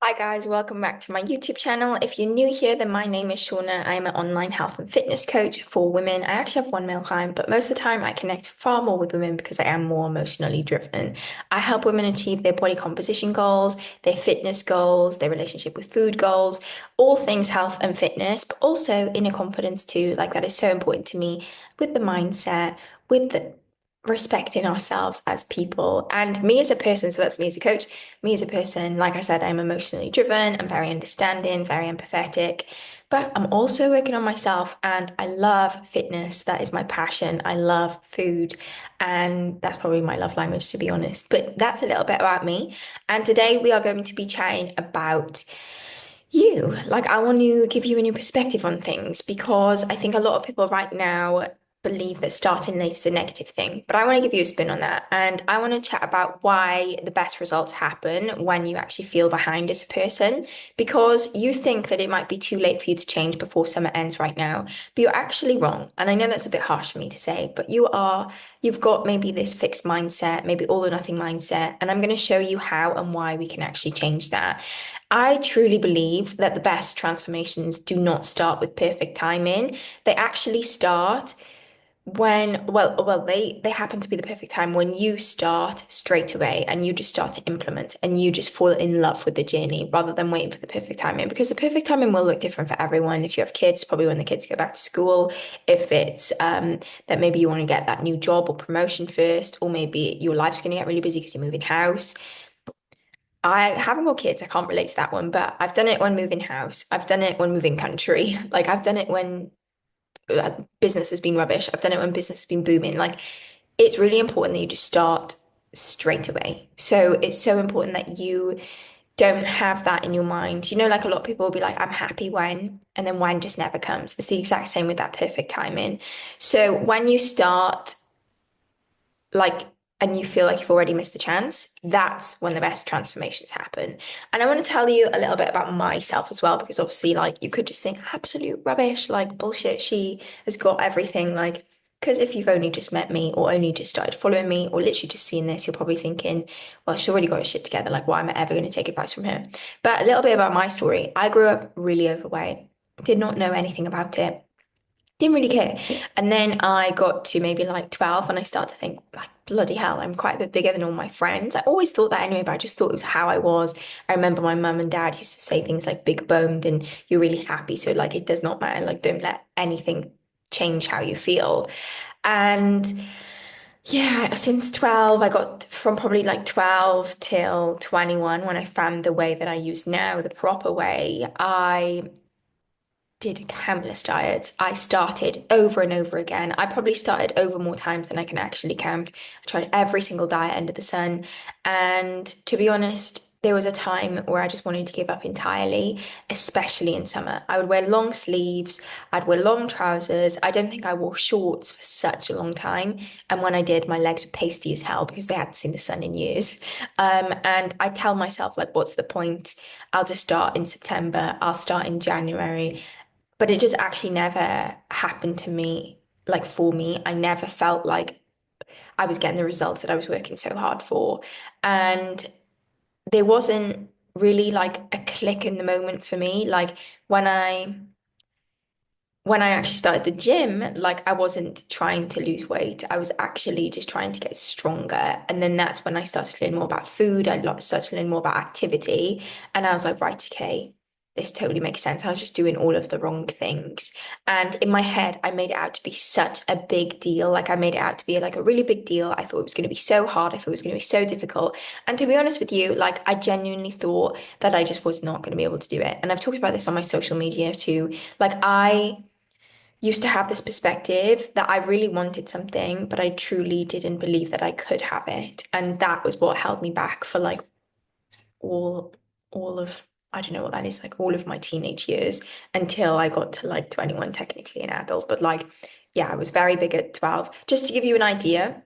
Hi guys, welcome back to my YouTube channel. If you're new here, then my name is Shauna. I'm an online health and fitness coach for women. I actually have one male client, but most of the time I connect far more with women because I am more emotionally driven. I help women achieve their body composition goals, their fitness goals, their relationship with food goals, all things health and fitness, but also inner confidence too. Like that is so important to me with the mindset, with the respecting ourselves as people and me as a person. So that's me as a coach. Me as a person, like I said, I'm emotionally driven, I'm very understanding, very empathetic, but I'm also working on myself and I love fitness. That is my passion. I love food, and that's probably my love language, to be honest. But that's a little bit about me. And today we are going to be chatting about you. Like, I want to give you a new perspective on things because I think a lot of people right now believe that starting late is a negative thing. But I want to give you a spin on that. And I want to chat about why the best results happen when you actually feel behind as a person. Because you think that it might be too late for you to change before summer ends right now, but you're actually wrong. And I know that's a bit harsh for me to say, but you've got maybe this fixed mindset, maybe all or nothing mindset. And I'm going to show you how and why we can actually change that. I truly believe that the best transformations do not start with perfect timing. They actually start they happen to be the perfect time when you start straight away and you just start to implement and you just fall in love with the journey rather than waiting for the perfect timing, because the perfect timing will look different for everyone. If you have kids, probably when the kids go back to school. If it's that maybe you want to get that new job or promotion first, or maybe your life's going to get really busy because you're moving house. I haven't got kids, I can't relate to that one, but I've done it when moving house. I've done it when moving country. Like I've done it when business has been rubbish. I've done it when business has been booming. Like it's really important that you just start straight away. So it's so important that you don't have that in your mind. You know, like a lot of people will be like, I'm happy when, and then when just never comes. It's the exact same with that perfect timing. So when you start like and you feel like you've already missed the chance, that's when the best transformations happen. And I want to tell you a little bit about myself as well, because obviously, like, you could just think absolute rubbish, like bullshit, she has got everything. Like, because if you've only just met me or only just started following me or literally just seen this, you're probably thinking, well, she's already got her shit together. Like, why am I ever going to take advice from her? But a little bit about my story. I grew up really overweight, did not know anything about it, didn't really care. And then I got to maybe like 12 and I started to think, like, bloody hell, I'm quite a bit bigger than all my friends. I always thought that anyway, but I just thought it was how I was. I remember my mum and dad used to say things like big boned and you're really happy. So like it does not matter. Like don't let anything change how you feel. And yeah, since 12, I got from probably like 12 till 21 when I found the way that I use now, the proper way. I did countless diets. I started over and over again. I probably started over more times than I can actually count. I tried every single diet under the sun. And to be honest, there was a time where I just wanted to give up entirely, especially in summer. I would wear long sleeves, I'd wear long trousers. I don't think I wore shorts for such a long time. And when I did, my legs were pasty as hell because they hadn't seen the sun in years. And I tell myself, like, what's the point? I'll just start in September, I'll start in January, but it just actually never happened to me. Like for me, I never felt like I was getting the results that I was working so hard for. And there wasn't really like a click in the moment for me. Like when I when I actually started the gym, like I wasn't trying to lose weight. I was actually just trying to get stronger. And then that's when I started to learn more about food. Started to learn more about activity. And I was like, right, okay, this totally makes sense. I was just doing all of the wrong things. And in my head, I made it out to be such a big deal. Like I made it out to be like a really big deal. I thought it was going to be so hard. I thought it was going to be so difficult. And to be honest with you, like I genuinely thought that I just was not going to be able to do it. And I've talked about this on my social media too. Like I used to have this perspective that I really wanted something, but I truly didn't believe that I could have it. And that was what held me back for like all all of I don't know what that is, like all of my teenage years until I got to like 21, technically an adult. But like, yeah, I was very big at 12. Just to give you an idea,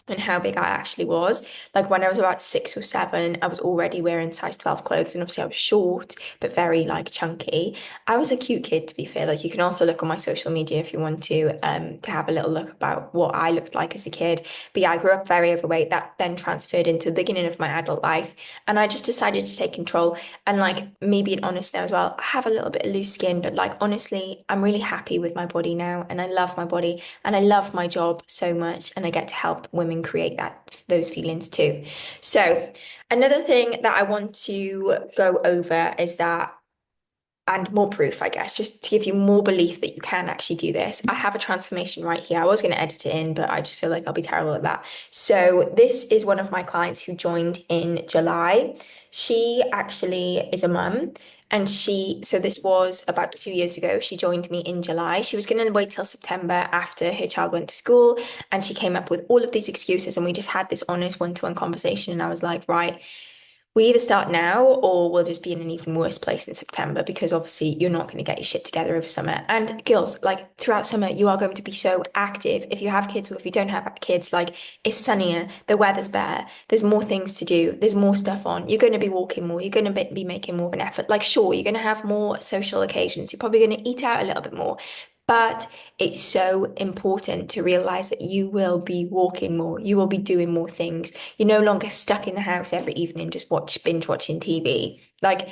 and how big I actually was. Like when I was about 6 or 7, I was already wearing size 12 clothes, and obviously I was short, but very like chunky. I was a cute kid, to be fair. Like you can also look on my social media if you want to have a little look about what I looked like as a kid. But yeah, I grew up very overweight. That then transferred into the beginning of my adult life. And I just decided to take control. And like me being honest now as well, I have a little bit of loose skin, but like honestly, I'm really happy with my body now, and I love my body. And I love my job so much, and I get to help women create those feelings too. So another thing that I want to go over is that, and more proof, I guess, just to give you more belief that you can actually do this. I have a transformation right here. I was going to edit it in, but I just feel like I'll be terrible at that. So this is one of my clients who joined in July. She actually is a mum. And so this was about 2 years ago. She joined me in July. She was going to wait till September after her child went to school. And she came up with all of these excuses. And we just had this honest one-to-one conversation. And I was like, right, we either start now or we'll just be in an even worse place in September, because obviously you're not going to get your shit together over summer. And girls, like throughout summer, you are going to be so active. If you have kids or if you don't have kids, like it's sunnier, the weather's better, there's more things to do, there's more stuff on. You're going to be walking more, you're going to be making more of an effort. Like, sure, you're going to have more social occasions, you're probably going to eat out a little bit more. But it's so important to realize that you will be walking more, you will be doing more things. You're no longer stuck in the house every evening just binge watching TV. Like,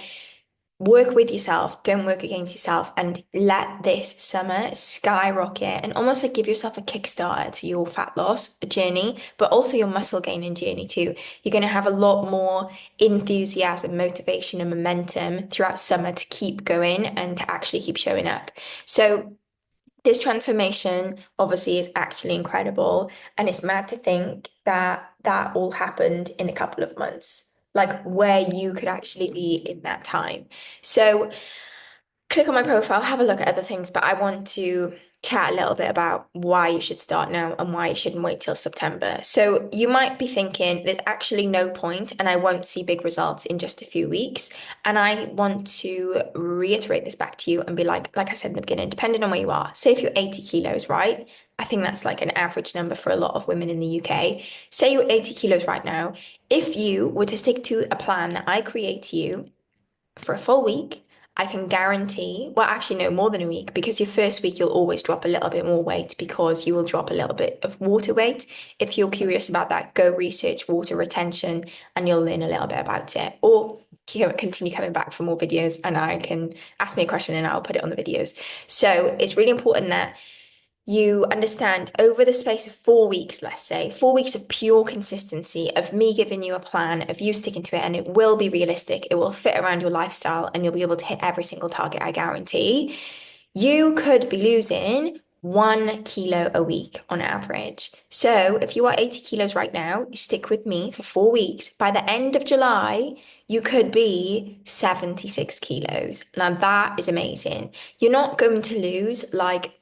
work with yourself, don't work against yourself, and let this summer skyrocket and almost like give yourself a kickstarter to your fat loss journey, but also your muscle gaining journey too. You're going to have a lot more enthusiasm, motivation, and momentum throughout summer to keep going and to actually keep showing up. So, this transformation obviously is actually incredible, and it's mad to think that that all happened in a couple of months, like where you could actually be in that time. So click on my profile, have a look at other things, but I want to chat a little bit about why you should start now and why you shouldn't wait till September. So you might be thinking there's actually no point and I won't see big results in just a few weeks. And I want to reiterate this back to you and be like I said in the beginning, depending on where you are, say if you're 80 kilos, right? I think that's like an average number for a lot of women in the UK. Say you're 80 kilos right now. If you were to stick to a plan that I create you for a full week, I can guarantee, well, actually, no, more than a week, because your first week you'll always drop a little bit more weight because you will drop a little bit of water weight. If you're curious about that, go research water retention and you'll learn a little bit about it. Or continue coming back for more videos and I can ask me a question and I'll put it on the videos. So it's really important that you understand over the space of 4 weeks, let's say, 4 weeks of pure consistency, of me giving you a plan, of you sticking to it, and it will be realistic, it will fit around your lifestyle, and you'll be able to hit every single target, I guarantee. You could be losing 1 kilo a week on average. So if you are 80 kilos right now, you stick with me for 4 weeks. By the end of July, you could be 76 kilos. Now that is amazing. You're not going to lose like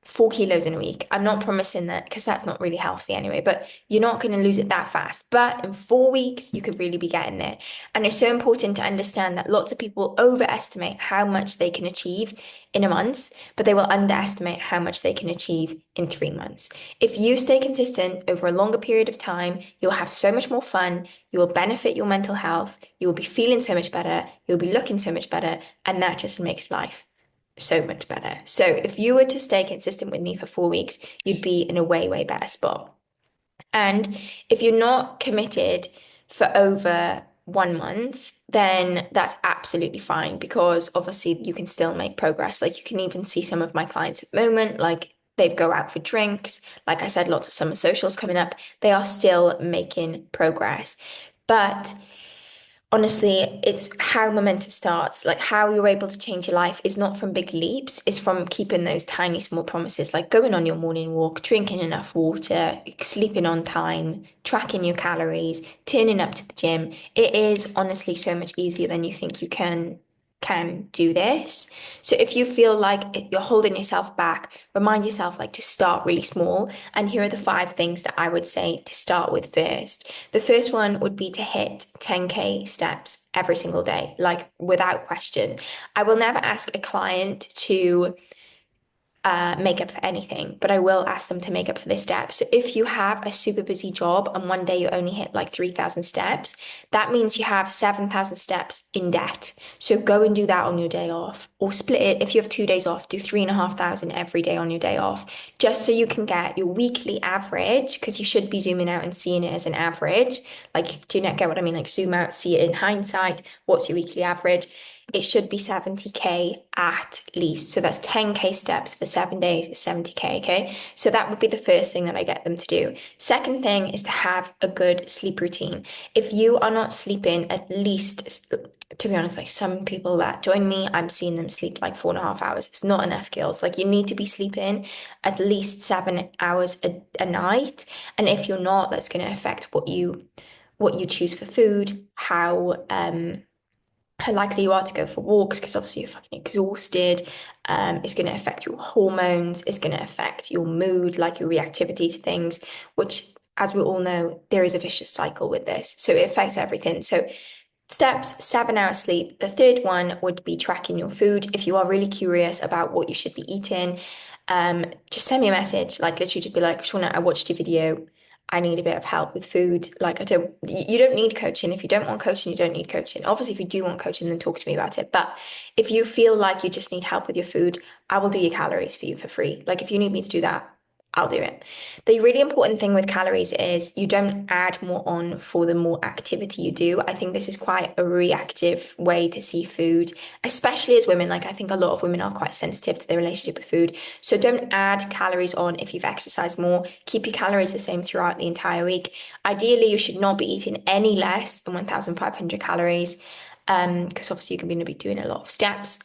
4 kilos in a week. I'm not promising that because that's not really healthy anyway, but you're not going to lose it that fast. But in 4 weeks, you could really be getting there. And it's so important to understand that lots of people overestimate how much they can achieve in a month, but they will underestimate how much they can achieve in 3 months. If you stay consistent over a longer period of time, you'll have so much more fun. You will benefit your mental health. You will be feeling so much better. You'll be looking so much better. And that just makes life so much better. So if you were to stay consistent with me for 4 weeks, you'd be in a way, way better spot. And if you're not committed for over 1 month, then that's absolutely fine because obviously you can still make progress. Like you can even see some of my clients at the moment, like they've go out for drinks. Like I said, lots of summer socials coming up. They are still making progress. But honestly, it's how momentum starts, like how you're able to change your life is not from big leaps, it's from keeping those tiny, small promises, like going on your morning walk, drinking enough water, sleeping on time, tracking your calories, turning up to the gym. It is honestly so much easier than you think you can do this. So if you feel like you're holding yourself back, remind yourself like to start really small. And here are the 5 things that I would say to start with first. The first one would be to hit 10K steps every single day, like without question. I will never ask a client to make up for anything, but I will ask them to make up for this step. So if you have a super busy job and one day you only hit like 3,000 steps, that means you have 7,000 steps in debt. So go and do that on your day off, or split it. If you have 2 days off, do 3,500 every day on your day off, just so you can get your weekly average, because you should be zooming out and seeing it as an average. Like, do you not get what I mean? Like, zoom out, see it in hindsight. What's your weekly average? It should be 70K at least. So that's 10K steps for 7 days is 70K, okay? So that would be the first thing that I get them to do. Second thing is to have a good sleep routine. If you are not sleeping at least, to be honest, like some people that join me, I'm seeing them sleep like 4.5 hours. It's not enough, girls. Like you need to be sleeping at least 7 hours a night. And if you're not, that's going to affect what you choose for food, how likely you are to go for walks because obviously you're fucking exhausted. It's going to affect your hormones. It's going to affect your mood, like your reactivity to things, which, as we all know, there is a vicious cycle with this. So it affects everything. So steps, 7 hours sleep. The third one would be tracking your food. If you are really curious about what you should be eating, just send me a message. Like literally just be like, Shauna, I watched your video. I need a bit of help with food. Like you don't need coaching. If you don't want coaching, you don't need coaching. Obviously, if you do want coaching, then talk to me about it. But if you feel like you just need help with your food, I will do your calories for you for free. Like if you need me to do that, I'll do it. The really important thing with calories is you don't add more on for the more activity you do. I think this is quite a reactive way to see food, especially as women. Like I think a lot of women are quite sensitive to their relationship with food. So don't add calories on if you've exercised more. Keep your calories the same throughout the entire week. Ideally, you should not be eating any less than 1,500 calories, because obviously you're going to be doing a lot of steps.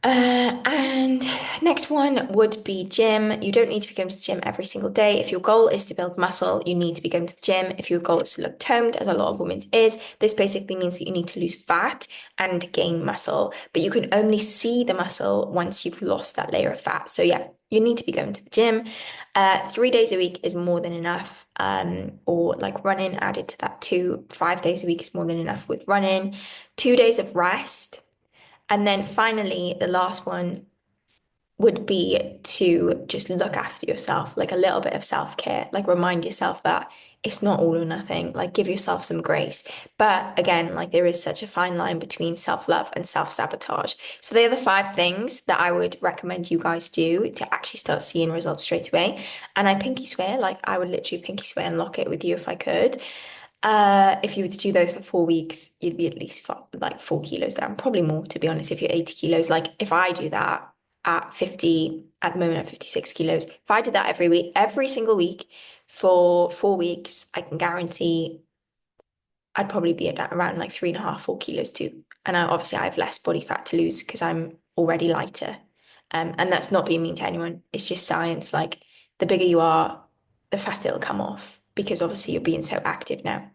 And next one would be gym. You don't need to be going to the gym every single day. If your goal is to build muscle, you need to be going to the gym. If your goal is to look toned, as a lot of women's is, this basically means that you need to lose fat and gain muscle. But you can only see the muscle once you've lost that layer of fat. So yeah, you need to be going to the gym. 3 days a week is more than enough. Or like running added to that too. 5 days a week is more than enough with running. 2 days of rest. And then finally, the last one would be to just look after yourself, like a little bit of self-care, like remind yourself that it's not all or nothing, like give yourself some grace. But again, like there is such a fine line between self-love and self-sabotage. So they're the 5 things that I would recommend you guys do to actually start seeing results straight away. And I pinky swear, like I would literally pinky swear and lock it with you if I could. If you were to do those for 4 weeks, you'd be at least like 4 kilos down, probably more, to be honest, if you're 80 kilos. Like if I do that at 50, at the moment at 56 kilos, if I did that every week, every single week for 4 weeks, I can guarantee I'd probably be at around like 3.5, 4 kilos too. And obviously I have less body fat to lose because I'm already lighter. And that's not being mean to anyone. It's just science. Like the bigger you are, the faster it'll come off because obviously you're being so active now.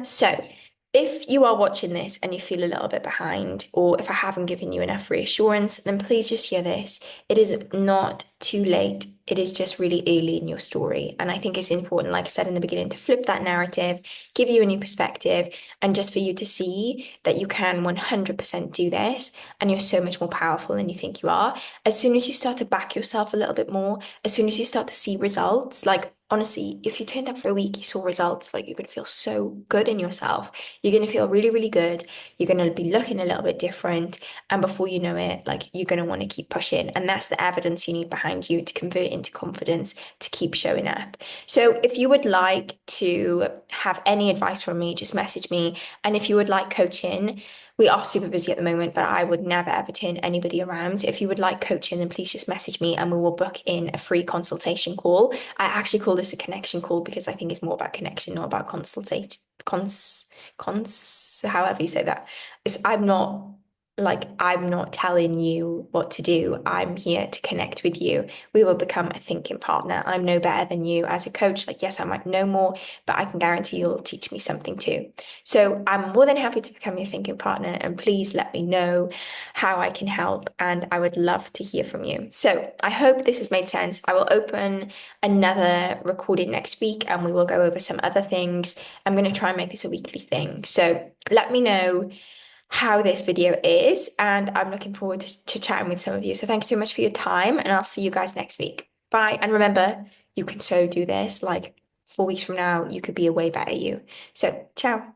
So if you are watching this and you feel a little bit behind, or if I haven't given you enough reassurance, then please just hear this. It is not too late. It is just really early in your story. And I think it's important, like I said in the beginning, to flip that narrative, give you a new perspective, and just for you to see that you can 100% do this and you're so much more powerful than you think you are. As soon as you start to back yourself a little bit more, as soon as you start to see results, like honestly, if you turned up for a week, you saw results, like you're going to feel so good in yourself. You're going to feel really, really good. You're going to be looking a little bit different. And before you know it, like you're going to want to keep pushing. And that's the evidence you need behind you to convert into confidence to keep showing up. So if you would like to have any advice from me, just message me. And if you would like coaching, we are super busy at the moment, but I would never ever turn anybody around. If you would like coaching, then please just message me and we will book in a free consultation call. I actually call this a connection call because I think it's more about connection, not about consultation. However you say that. I'm not telling you what to do. I'm here to connect with you. We will become a thinking partner. I'm no better than you as a coach. Like, yes, I might know more, but I can guarantee you'll teach me something too. So I'm more than happy to become your thinking partner, and please let me know how I can help. And I would love to hear from you. So I hope this has made sense. I will open another recording next week and we will go over some other things. I'm going to try and make this a weekly thing. So let me know how this video is, and I'm looking forward to chatting with some of you. So thank you so much for your time, and I'll see you guys next week. Bye. And remember, you can so do this. Like 4 weeks from now, you could be a way better you. So, ciao.